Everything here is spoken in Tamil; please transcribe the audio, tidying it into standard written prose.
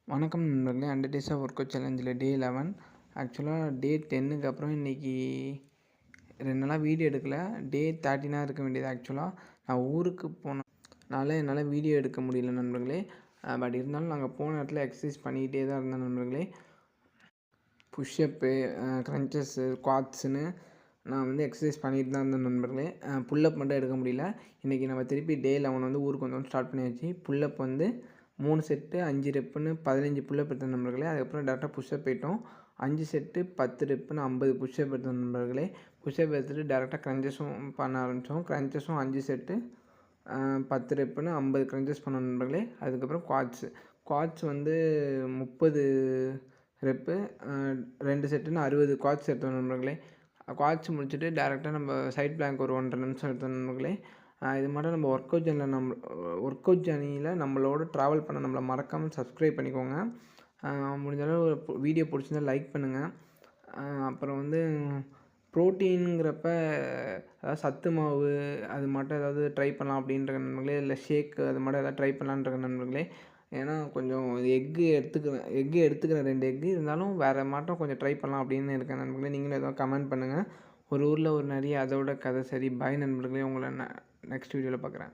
வணக்கம் நண்பர்களே. 100 டேஸ் ஆஃப் ஒர்க் அவுட் சேலஞ்சில் டே 11. ஆக்சுவலாக டே 10க்கு அப்புறம் இன்றைக்கி 2 நாளாக வீடியோ எடுக்கலை. டே 13 இருக்க வேண்டியது. ஆக்சுவலாக நான் ஊருக்கு போனனால என்னால் வீடியோ எடுக்க முடியல நண்பர்களே. பட் இருந்தாலும் நாங்கள் போன இடத்துல எக்ஸசைஸ் பண்ணிக்கிட்டே தான் இருந்தேன் நண்பர்களே. புஷ்அப்பு, க்ரன்ச்சஸ்ஸு, குவாட்ஸுன்னு நான் வந்து எக்ஸசைஸ் பண்ணிட்டு தான் இருந்தேன் நண்பர்களே. புல்லப் மட்டும் எடுக்க முடியல. இன்றைக்கி நம்ம திருப்பி டே 11 வந்து ஊருக்கு வந்தோம் ஸ்டார்ட் பண்ணியாச்சு. புல்லப் வந்து 3 செட்டு 5 ரெப்புன்னு 15 புல்லப் எடுத்தேன் நண்பர்களே. அதுக்கப்புறம் டேரெக்டாக புஷ்அப் போயிட்டோம். 5 செட்டு 10 ரெப்புன்னு 50 புஷ்அப் எடுத்தோம் நண்பர்களே. புஷ்அப் எடுத்துகிட்டு டேரெக்டாக க்ரன்ச்சஸும் பண்ண ஆரம்பித்தோம். க்ரன்ச்சஸும் 5 செட்டு 10 ரெப்புன்னு 50 க்ரன்ச்சஸ் பண்ணோம் நண்பர்களே. அதுக்கப்புறம் குவாட்ஸ் வந்து 30 ரெப்பு 2 செட்டுன்னு 60 குவாட்ஸ் எடுத்தோம் நண்பர்களே. குவாட்ஸ் முடிச்சுட்டு டேரெக்டாக நம்ம சைட் பிளாங்க் ஒரு 1.5 நிமிஷம் எடுத்தோம் நண்பர்களே. இது மட்டும் நம்ம ஒர்க் அவுட் ஜர்னியில் நம்மளோட ட்ராவல் பண்ண நம்மளை மறக்காமல் சப்ஸ்கிரைப் பண்ணிக்கோங்க. முடிஞ்ச அளவு வீடியோ பிடிச்சிருந்தா லைக் பண்ணுங்கள். அப்புறம் வந்து ப்ரோட்டீனுங்கிறப்ப அதாவது சத்து மாவு அது மட்டும் ஏதாவது ட்ரை பண்ணலாம் அப்படின்ற நண்பர்களே. இல்லை ஷேக்கு அது மட்டும் ஏதாவது ட்ரை பண்ணலான்ற நண்பர்களே. ஏன்னா கொஞ்சம் எக்கு எடுத்துக்கிறேன் 2 எக்கு இருந்தாலும் வேறு மாட்டம் கொஞ்சம் ட்ரை பண்ணலாம் அப்படின்னு இருக்கேன் நண்பர்களே. நீங்களும் எதாவது கமெண்ட் பண்ணுங்கள். ஒரு ஊரில் ஒரு நிறைய அதோட கதை சரி. பாய் நண்பர்களே. உங்களை நெக்ஸ்ட் வீடியோவில் பார்க்குறேன்.